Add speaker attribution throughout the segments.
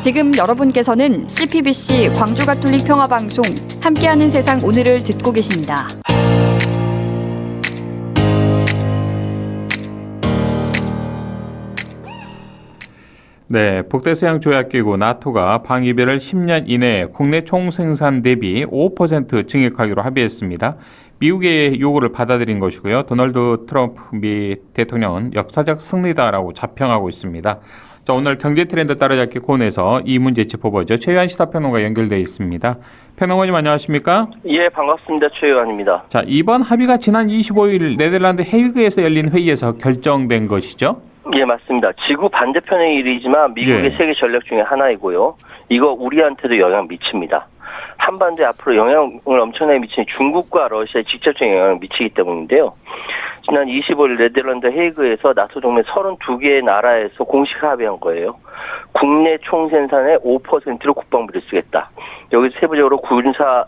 Speaker 1: 지금 여러분께서는 CPBC 광주가톨릭 평화방송 함께하는 세상 오늘을 듣고 계십니다.
Speaker 2: 네, 북대서양조약기구 나토가 방위비를 10년 이내에 국내 총생산 대비 5% 증액하기로 합의했습니다. 미국의 요구를 받아들인 것이고요. 도널드 트럼프 미 대통령은 역사적 승리다라고 자평하고 있습니다. 자, 오늘 경제 트렌드 따라잡기 코너에서 이 문제 짚어보죠. 최유한 시사평론가 연결되어 있습니다. 평론가님 안녕하십니까?
Speaker 3: 예, 반갑습니다. 최유한입니다.
Speaker 2: 자, 이번 합의가 지난 25일 네덜란드 헤이그에서 열린 회의에서 결정된 것이죠?
Speaker 3: 예, 맞습니다. 지구 반대편의 일이지만 미국의 세계 전략 중에 하나이고요. 이거 우리한테도 영향 미칩니다. 한반도에 앞으로 영향을 엄청나게 미치는 중국과 러시아에 직접적인 영향을 미치기 때문인데요. 지난 25일 네덜란드 헤이그에서 나토 동맹 32개의 나라에서 공식 합의한 거예요. 국내 총생산의 5%로 국방비를 쓰겠다. 여기서 세부적으로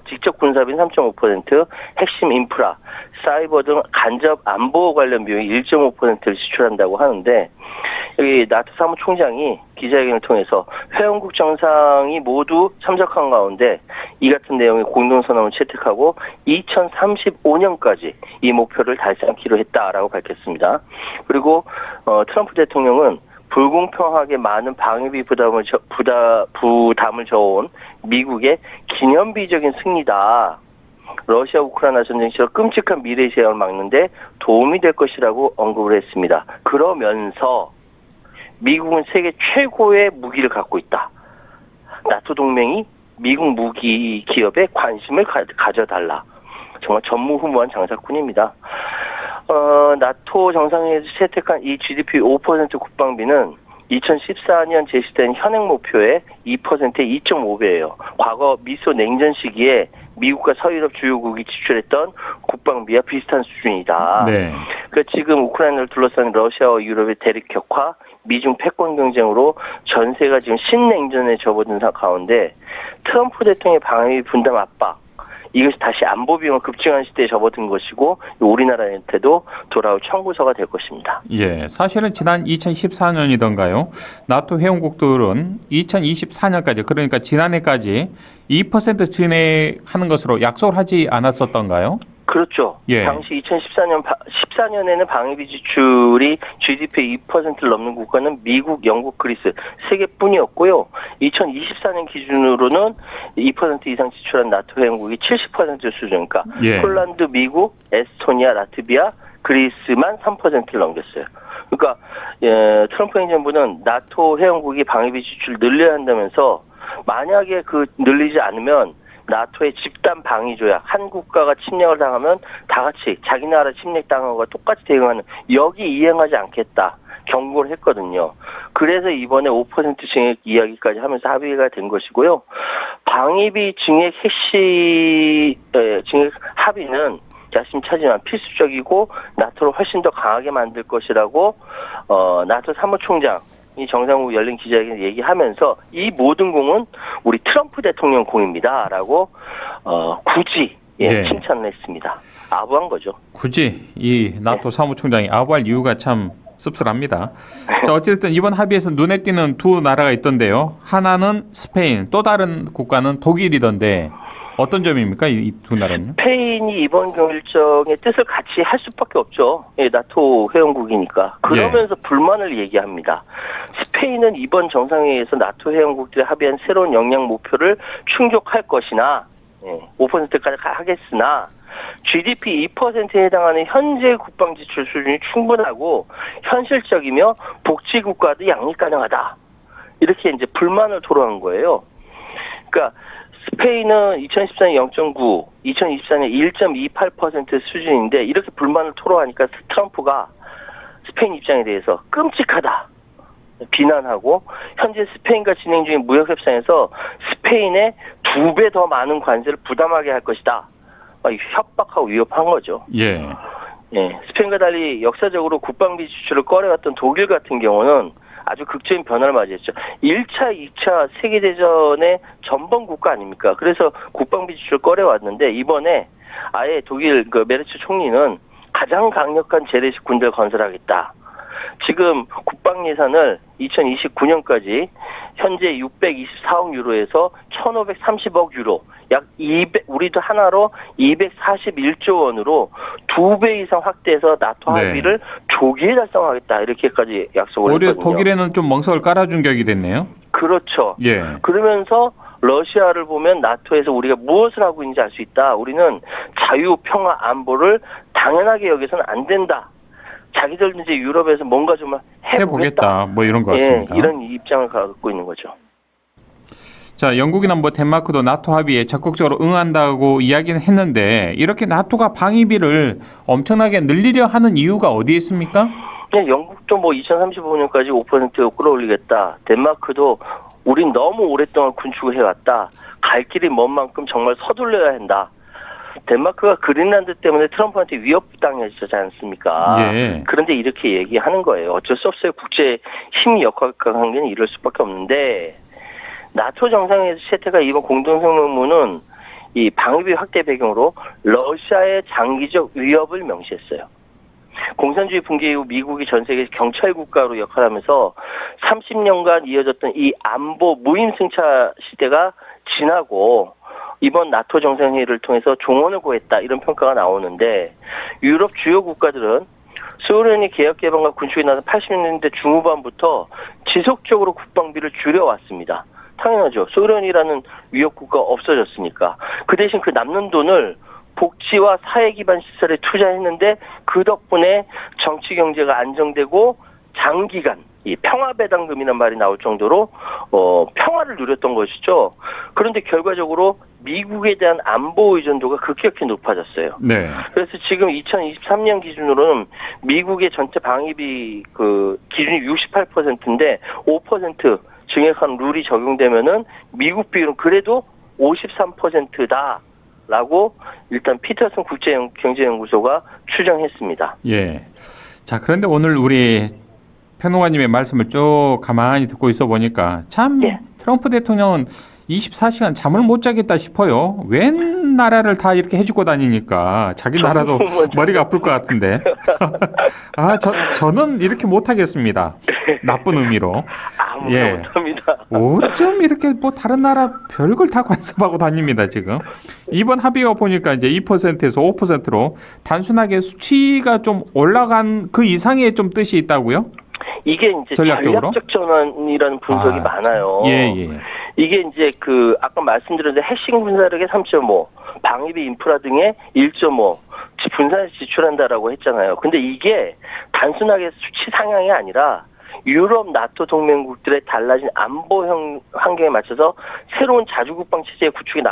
Speaker 3: 직접 군사비는 3.5%, 핵심 인프라, 사이버 등 간접 안보 관련 비용이 1.5%를 지출한다고 하는데, 여기 나토 사무총장이 기자회견을 통해서 회원국 정상이 모두 참석한 가운데 이 같은 내용의 공동선언을 채택하고 2035년까지 이 목표를 달성하기로 했다라고 밝혔습니다. 그리고 트럼프 대통령은 불공평하게 많은 방위비 부담을 져온 미국의 기념비적인 승리다. 러시아 우크라이나 전쟁처럼 끔찍한 미래의 재앙을 막는데 도움이 될 것이라고 언급을 했습니다. 그러면서 미국은 세계 최고의 무기를 갖고 있다. 나토 동맹이 미국 무기 기업에 관심을 가져달라. 정말 전무후무한 장사꾼입니다. 나토 정상회의에서 채택한 이 GDP 5% 국방비는 2014년 제시된 현행 목표의 2%의 2.5배예요. 과거 미소 냉전 시기에 미국과 서유럽 주요국이 지출했던 국방비와 비슷한 수준이다.
Speaker 2: 네.
Speaker 3: 그러니까 지금 우크라이나를 둘러싼 러시아와 유럽의 대립 격화, 미중 패권 경쟁으로 전세가 지금 신냉전에 접어든 가운데 트럼프 대통령의 방위 분담 압박, 이것이 다시 안보 비용을 급증한 시대에 접어든 것이고 우리나라한테도 돌아올 청구서가 될 것입니다.
Speaker 2: 예, 사실은 지난 2014년이던가요. 나토 회원국들은 2024년까지 그러니까 지난해까지 2% 진행하는 것으로 약속을 하지 않았었던가요?
Speaker 3: 그렇죠.
Speaker 2: 예.
Speaker 3: 당시 14년에는 방위비 지출이 GDP 2%를 넘는 국가는 미국, 영국, 그리스 세 개뿐이었고요. 2024년 기준으로는 2% 이상 지출한 나토 회원국이 70% 수준. 그러니까
Speaker 2: 예.
Speaker 3: 폴란드, 미국, 에스토니아, 라트비아, 그리스만 3%를 넘겼어요. 그러니까 트럼프 행정부는 나토 회원국이 방위비 지출을 늘려야 한다면서 만약에 늘리지 않으면 나토의 집단 방위 조약, 한 국가가 침략을 당하면 다 같이 자기 나라 침략 당한 것과 똑같이 대응하는 여기 이행하지 않겠다 경고를 했거든요. 그래서 이번에 5% 증액 이야기까지 하면서 합의가 된 것이고요. 방위비 증액 증액 합의는 야심차지만 필수적이고 나토를 훨씬 더 강하게 만들 것이라고 나토 사무총장 이 정상국 열린 기자회견 얘기하면서 이 모든 공은 우리 트럼프 대통령 공입니다라고 굳이 칭찬을 했습니다. 아부한 거죠.
Speaker 2: 굳이 이 나토 사무총장이 아부할 이유가 참 씁쓸합니다. 자, 어쨌든 이번 합의에서 눈에 띄는 두 나라가 있던데요. 하나는 스페인, 또 다른 국가는 독일이던데 어떤 점입니까? 이 두 나라는?
Speaker 3: 스페인이 이번 결정의 뜻을 같이 할 수밖에 없죠. 예, 나토 회원국이니까. 그러면서 불만을 얘기합니다. 스페인은 이번 정상회의에서 나토 회원국들이 합의한 새로운 역량 목표를 충족할 것이나 5%까지 하겠으나 GDP 2%에 해당하는 현재 국방 지출 수준이 충분하고 현실적이며 복지국가도 양립 가능하다. 이렇게 이제 불만을 토로한 거예요. 그러니까 스페인은 2014년 0.9, 2024년 1.28% 수준인데 이렇게 불만을 토로하니까 트럼프가 스페인 입장에 대해서 끔찍하다 비난하고 현재 스페인과 진행 중인 무역협상에서 스페인에 2배 더 많은 관세를 부담하게 할 것이다. 협박하고 위협한 거죠.
Speaker 2: 예.
Speaker 3: 스페인과 달리 역사적으로 국방비 지출을 꺼려왔던 독일 같은 경우는 아주 극적인 변화를 맞이했죠. 1차, 2차 세계대전의 전범 국가 아닙니까? 그래서 국방비 지출을 꺼려왔는데 이번에 아예 독일 메르츠 총리는 가장 강력한 재래식 군대를 건설하겠다. 지금 국방 예산을 2029년까지 현재 624억 유로에서 1,530억 유로, 약 200, 우리도 하나로 241조 원으로 2배 이상 확대해서 나토
Speaker 2: 네.
Speaker 3: 합의를 조기에 달성하겠다 이렇게까지 약속을
Speaker 2: 오히려
Speaker 3: 했거든요.
Speaker 2: 독일에는 좀 멍석을 깔아준 격이 됐네요.
Speaker 3: 그렇죠.
Speaker 2: 예.
Speaker 3: 그러면서 러시아를 보면 나토에서 우리가 무엇을 하고 있는지 알 수 있다. 우리는 자유, 평화, 안보를 당연하게 여기서는 안 된다. 자기들 이제 유럽에서 뭔가 좀 해보겠다.
Speaker 2: 뭐 이런 것 같습니다.
Speaker 3: 예, 이런 입장을 갖고 있는 거죠.
Speaker 2: 자, 영국이나 뭐 덴마크도 나토 합의에 적극적으로 응한다고 이야기는 했는데 이렇게 나토가 방위비를 엄청나게 늘리려 하는 이유가 어디에 있습니까?
Speaker 3: 네, 영국도 뭐 2035년까지 5% 끌어올리겠다. 덴마크도 우린 너무 오랫동안 군축을 해왔다. 갈 길이 먼 만큼 정말 서둘러야 한다. 덴마크가 그린란드 때문에 트럼프한테 위협당했지 않습니까?
Speaker 2: 예.
Speaker 3: 그런데 이렇게 얘기하는 거예요. 어쩔 수 없어요. 국제 힘 역학관계는 이럴 수밖에 없는데 나토 정상회의에서 채택가 이번 공동성명문은 이 방위비 확대 배경으로 러시아의 장기적 위협을 명시했어요. 공산주의 붕괴 이후 미국이 전 세계 경찰 국가로 역할하면서 30년간 이어졌던 이 안보 무임승차 시대가 지나고 이번 나토 정상회의를 통해서 종언을 구했다 이런 평가가 나오는데 유럽 주요 국가들은 소련이 개혁 개방과 군축이 나서 80년대 중후반부터 지속적으로 국방비를 줄여왔습니다. 당연하죠. 소련이라는 위협 국가가 없어졌으니까. 그 대신 그 남는 돈을 복지와 사회 기반 시설에 투자했는데 그 덕분에 정치 경제가 안정되고 장기간 이 평화 배당금이라는 말이 나올 정도로 평화를 누렸던 것이죠. 그런데 결과적으로 미국에 대한 안보 의존도가 급격히 높아졌어요.
Speaker 2: 네.
Speaker 3: 그래서 지금 2023년 기준으로는 미국의 전체 방위비 그 기준이 68%인데 5% 증액한 룰이 적용되면은 미국 비율은 그래도 53%다라고 일단 피터슨 국제경제연구소가 추정했습니다.
Speaker 2: 예. 자, 그런데 오늘 우리 평론가님의 말씀을 쭉 가만히 듣고 있어 보니까 참
Speaker 3: 예.
Speaker 2: 트럼프 대통령은 24시간 잠을 못 자겠다 싶어요. 웬 나라를 다 이렇게 해주고 다니니까 자기 나라도 머리가 아플 것 같은데. 저는 이렇게 못하겠습니다. 나쁜 의미로.
Speaker 3: 아무나 못합니다.
Speaker 2: 어쩜 이렇게 뭐 다른 나라 별걸 다 관섭하고 다닙니다 지금. 이번 합의가 보니까 이제 2%에서 5%로 단순하게 수치가 좀 올라간 그 이상의 좀 뜻이 있다고요?
Speaker 3: 이게 이제
Speaker 2: 전략적으로?
Speaker 3: 전략적 전환이라는 분석이 많아요.
Speaker 2: 예.
Speaker 3: 이게 이제 그 아까 말씀드렸는데 핵심 군사력의 3.5, 방위비 인프라 등의 1.5 분산해서 지출한다라고 했잖아요. 근데 이게 단순하게 수치 상향이 아니라 유럽 나토 동맹국들의 달라진 안보 환경에 맞춰서 새로운 자주국방 체제의 구축에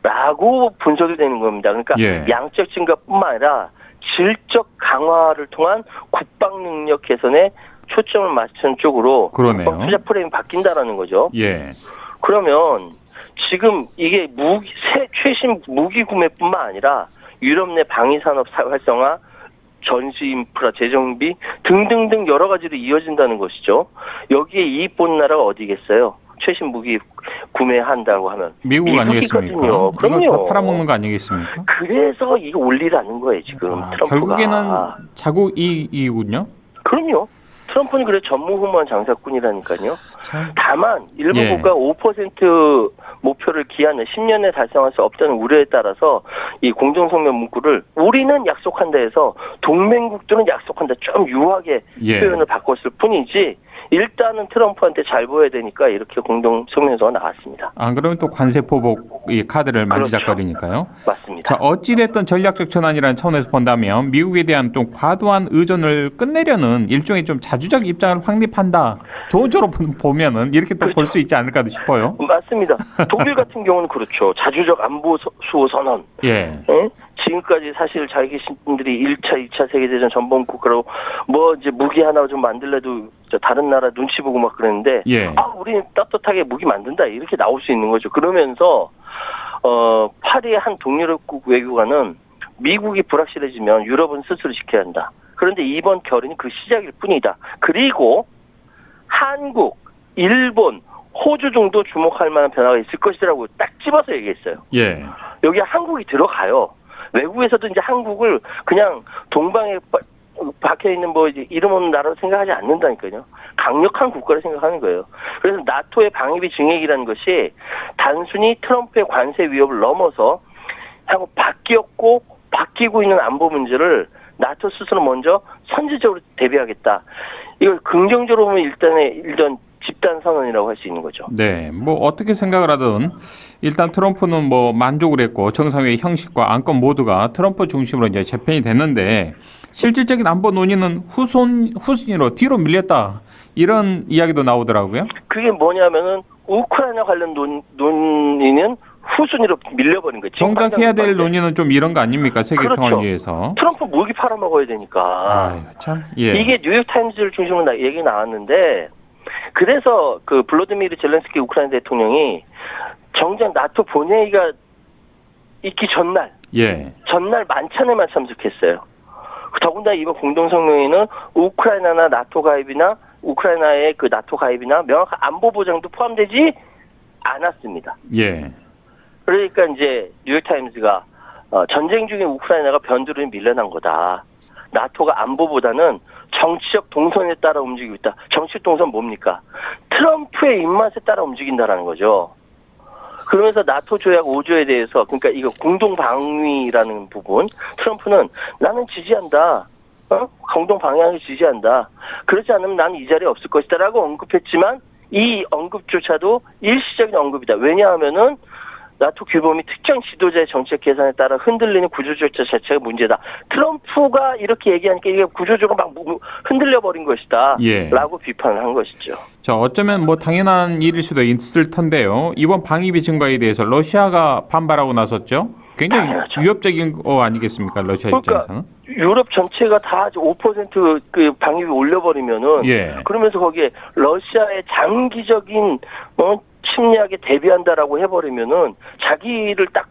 Speaker 3: 나섰다라고 분석이 되는 겁니다. 그러니까 양적 증가뿐만 아니라 질적 강화를 통한 국방 능력 개선에 초점을 맞춘 쪽으로
Speaker 2: 그러네요.
Speaker 3: 투자 프레임이 바뀐다라는 거죠.
Speaker 2: 예.
Speaker 3: 그러면 지금 이게 최신 무기 구매뿐만 아니라 유럽 내 방위 산업 활성화, 전시 인프라 재정비 등등등 여러 가지로 이어진다는 것이죠. 여기에 이익 보는 나라가 어디겠어요? 최신 무기 구매한다고 하면
Speaker 2: 미국 아니겠습니까?
Speaker 3: 그럼요.
Speaker 2: 이거 다 팔아먹는 거 아니겠습니까?
Speaker 3: 그래서 이거 올리라는 거예요 지금 트럼프가.
Speaker 2: 결국에는 자국 이익이군요.
Speaker 3: 그럼요. 트럼프는 그래 전무후무한 장사꾼이라니까요.
Speaker 2: 참.
Speaker 3: 다만 일부 국가 5% 목표를 기한을 10년에 달성할 수 없다는 우려에 따라서 이 공동성명 문구를 우리는 약속한다 해서 동맹국들은 약속한다 좀 유하게 표현을 바꿨을 뿐이지 일단은 트럼프한테 잘 보여야 되니까 이렇게 공동성명서가 나왔습니다.
Speaker 2: 안 그러면 또 관세 포복 이 카드를 만지작거리니까요.
Speaker 3: 맞습니다.
Speaker 2: 자, 어찌됐든 전략적 전환이라는 차원에서 본다면 미국에 대한 좀 과도한 의존을 끝내려는 일종의 좀 자주적 입장을 확립한다. 좋은 쪽으로 보면은 이렇게 또 볼 수 있지 않을까 싶어요.
Speaker 3: 맞습니다. 독일 같은 경우는 그렇죠. 자주적 안보 수호 선언.
Speaker 2: 예.
Speaker 3: 지금까지 사실 자기신들이 1차, 2차 세계대전 전범 국가로 뭐 이제 무기 하나 좀 만들래도 다른 나라 눈치 보고 막 그랬는데 우리 떳떳하게 무기 만든다 이렇게 나올 수 있는 거죠. 그러면서 파리의 한 동유럽국 외교관은 미국이 불확실해지면 유럽은 스스로 지켜야 한다. 그런데 이번 결의는 그 시작일 뿐이다. 그리고 한국, 일본, 호주 정도 주목할 만한 변화가 있을 것이라고 딱 집어서 얘기했어요.
Speaker 2: 예.
Speaker 3: 여기 한국이 들어가요. 외국에서도 이제 한국을 그냥 동방에 박혀 있는 뭐 이제 이름 없는 나라로 생각하지 않는다니까요. 강력한 국가를 생각하는 거예요. 그래서 나토의 방위비 증액이라는 것이 단순히 트럼프의 관세 위협을 넘어서 하고 바뀌고 있는 안보 문제를 나토 스스로 먼저 선제적으로 대비하겠다. 이걸 긍정적으로 보면 일단 집단 선언이라고 할 수 있는 거죠.
Speaker 2: 네, 뭐 어떻게 생각을 하든 일단 트럼프는 뭐 만족을 했고 정상회의 형식과 안건 모두가 트럼프 중심으로 이제 재편이 됐는데 실질적인 안보 논의는 후순위로 뒤로 밀렸다 이런 이야기도 나오더라고요.
Speaker 3: 그게 뭐냐면은 우크라이나 관련 논의는 후순위로 밀려버린 거예요.
Speaker 2: 정작 해야 될 논의는 좀 이런 거 아닙니까? 세계
Speaker 3: 그렇죠.
Speaker 2: 평화를 위해서.
Speaker 3: 트럼프 무기 팔아먹어야 되니까.
Speaker 2: 아유, 참. 예.
Speaker 3: 이게 뉴욕타임즈를 중심으로 얘기 나왔는데 그래서 그 블로드미르 젤렌스키 우크라이나 대통령이 정작 나토 본회의가 있기 전날 만찬에만 참석했어요. 더군다나 이번 공동성명에는 우크라이나나 나토 가입이나 우크라이나의 그 나토 가입이나 명확한 안보 보장도 포함되지 않았습니다.
Speaker 2: 예.
Speaker 3: 그러니까 이제 뉴욕타임즈가 전쟁 중에 우크라이나가 변두리에 밀려난 거다. 나토가 안보보다는 정치적 동선에 따라 움직이고 있다. 정치적 동선 뭡니까? 트럼프의 입맛에 따라 움직인다라는 거죠. 그러면서 나토 조약 5조에 대해서 그러니까 이거 공동 방위라는 부분 트럼프는 나는 지지한다. 공동 방위를 지지한다. 그렇지 않으면 나는 이 자리에 없을 것이다라고 언급했지만 이 언급조차도 일시적인 언급이다. 왜냐하면은 나토 규범이 특정 지도자의 정책 계산에 따라 흔들리는 구조조차 자체가 문제다. 트럼프가 이렇게 얘기하니까 이게 구조적으로 막 흔들려버린 것이다.
Speaker 2: 예.
Speaker 3: 라고 비판을 한 것이죠.
Speaker 2: 자, 어쩌면 뭐 당연한 일일 수도 있을 텐데요. 이번 방위비 증가에 대해서 러시아가 반발하고 나섰죠. 굉장히
Speaker 3: 당연하죠.
Speaker 2: 위협적인 거 아니겠습니까? 러시아 입장에서는.
Speaker 3: 유럽 전체가 다 5%그 방위비 올려버리면은
Speaker 2: 예.
Speaker 3: 그러면서 거기에 러시아의 장기적인 침략에 대비한다라고 해버리면은 자기를 딱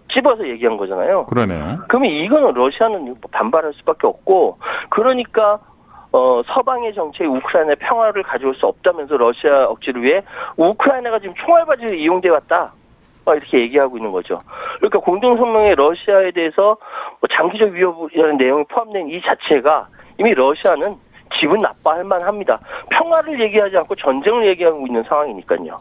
Speaker 3: 찝어서 얘기한 거잖아요.
Speaker 2: 그러네요.
Speaker 3: 그러면 이거는 러시아는 반발할 수밖에 없고 그러니까 서방의 정책이 우크라이나의 평화를 가져올 수 없다면서 러시아 억지를 위해 우크라이나가 지금 총알바지로 이용돼 왔다. 이렇게 얘기하고 있는 거죠. 그러니까 공동성명에 러시아에 대해서 장기적 위협이라는 내용이 포함된 이 자체가 이미 러시아는 기분 나빠할 만합니다. 평화를 얘기하지 않고 전쟁을 얘기하고 있는 상황이니까요.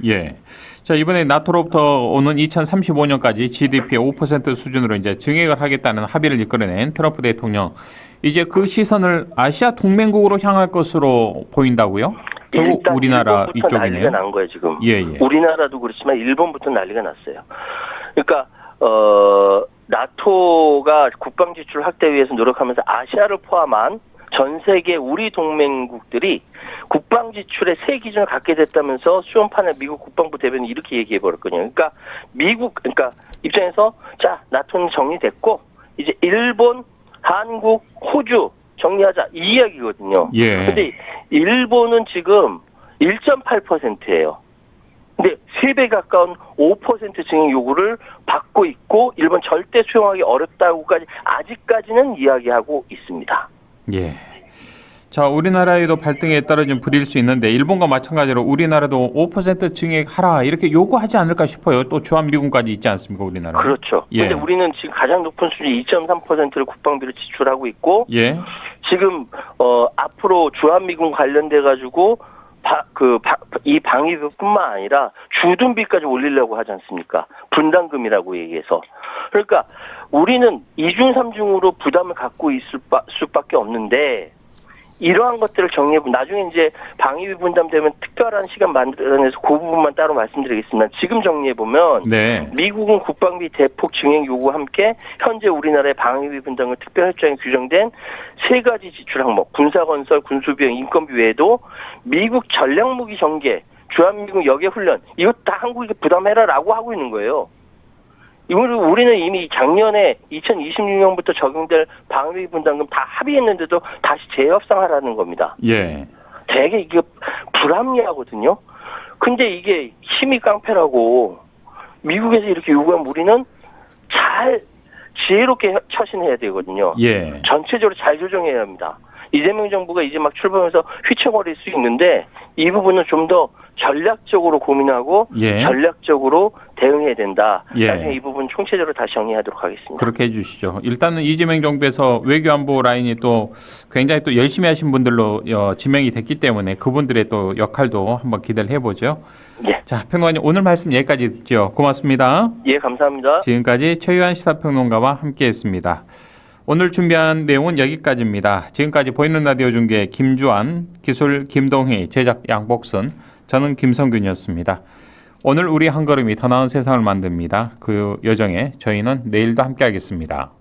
Speaker 2: 예. 자, 이번에 나토로부터 오는 2035년까지 GDP의 5% 수준으로 이제 증액을 하겠다는 합의를 이끌어낸 트럼프 대통령. 이제 그 시선을 아시아 동맹국으로 향할 것으로 보인다고요? 결국 우리나라 이쪽이네요.
Speaker 3: 난리가 난 거예요, 지금.
Speaker 2: 예.
Speaker 3: 우리나라도 그렇지만 일본부터 난리가 났어요. 그러니까 나토가 국방 지출 확대 위해서 노력하면서 아시아를 포함한 전 세계 우리 동맹국들이 국방 지출의 새 기준을 갖게 됐다면서 수원판에 미국 국방부 대변인이 이렇게 얘기해 버렸거든요. 그러니까 미국 입장에서 자, 나토는 정리됐고 이제 일본, 한국, 호주 정리하자 이 이야기거든요.
Speaker 2: 예.
Speaker 3: 근데 일본은 지금 1.8%예요. 근데 3배 가까운 5% 증액 요구를 받고 있고 일본 절대 수용하기 어렵다고까지 아직까지는 이야기하고 있습니다.
Speaker 2: 예. 자, 우리나라에도 발등에 떨어진 불일 수 있는데 일본과 마찬가지로 우리나라도 5% 증액하라 이렇게 요구하지 않을까 싶어요. 또 주한미군까지 있지 않습니까, 우리나라?
Speaker 3: 그렇죠.
Speaker 2: 예.
Speaker 3: 근데 우리는 지금 가장 높은 수준 2.3%를 국방비로 지출하고 있고
Speaker 2: 예.
Speaker 3: 지금 앞으로 주한미군 관련돼 가지고 이 방위비뿐만 아니라 주둔비까지 올리려고 하지 않습니까? 분담금이라고 얘기해서. 그러니까 우리는 2중 3중으로 부담을 갖고 있을 수밖에 없는데 이러한 것들을 정리해보면 나중에 이제 방위비 분담되면 특별한 시간 만들어내서 그 부분만 따로 말씀드리겠습니다. 지금 정리해보면
Speaker 2: 네.
Speaker 3: 미국은 국방비 대폭 증액 요구와 함께 현재 우리나라의 방위비 분담금 특별협정에 규정된 3가지 지출 항목 군사건설, 군수비용, 인건비 외에도 미국 전략무기 전개, 주한미군 역외훈련 이거 다 한국이 부담해라라고 하고 있는 거예요. 이거를 우리는 이미 작년에 2026년부터 적용될 방위비 분담금 다 합의했는데도 다시 재협상하라는 겁니다.
Speaker 2: 예.
Speaker 3: 되게 이게 불합리하거든요. 근데 이게 힘이 깡패라고 미국에서 이렇게 요구하면 우리는 잘 지혜롭게 처신해야 되거든요.
Speaker 2: 예.
Speaker 3: 전체적으로 잘 조정해야 합니다. 이재명 정부가 이제 막 출범해서 휘청거릴 수 있는데 이 부분은 좀 더 전략적으로 고민하고
Speaker 2: 예.
Speaker 3: 전략적으로 대응해야 된다.
Speaker 2: 예.
Speaker 3: 나중에 이 부분 총체적으로 다시 정리하도록 하겠습니다.
Speaker 2: 그렇게 해주시죠. 일단은 이재명 정부에서 외교안보 라인이 또 굉장히 또 열심히 하신 분들로 지명이 됐기 때문에 그분들의 또 역할도 한번 기대를 해보죠.
Speaker 3: 예.
Speaker 2: 자, 평론가님 오늘 말씀 여기까지 듣죠. 고맙습니다.
Speaker 3: 예, 감사합니다.
Speaker 2: 지금까지 최유한 시사평론가와 함께했습니다. 오늘 준비한 내용은 여기까지입니다. 지금까지 보이는 라디오 중계 김주환, 기술 김동희, 제작 양복선, 저는 김성균이었습니다. 오늘 우리 한 걸음이 더 나은 세상을 만듭니다. 그 여정에 저희는 내일도 함께하겠습니다.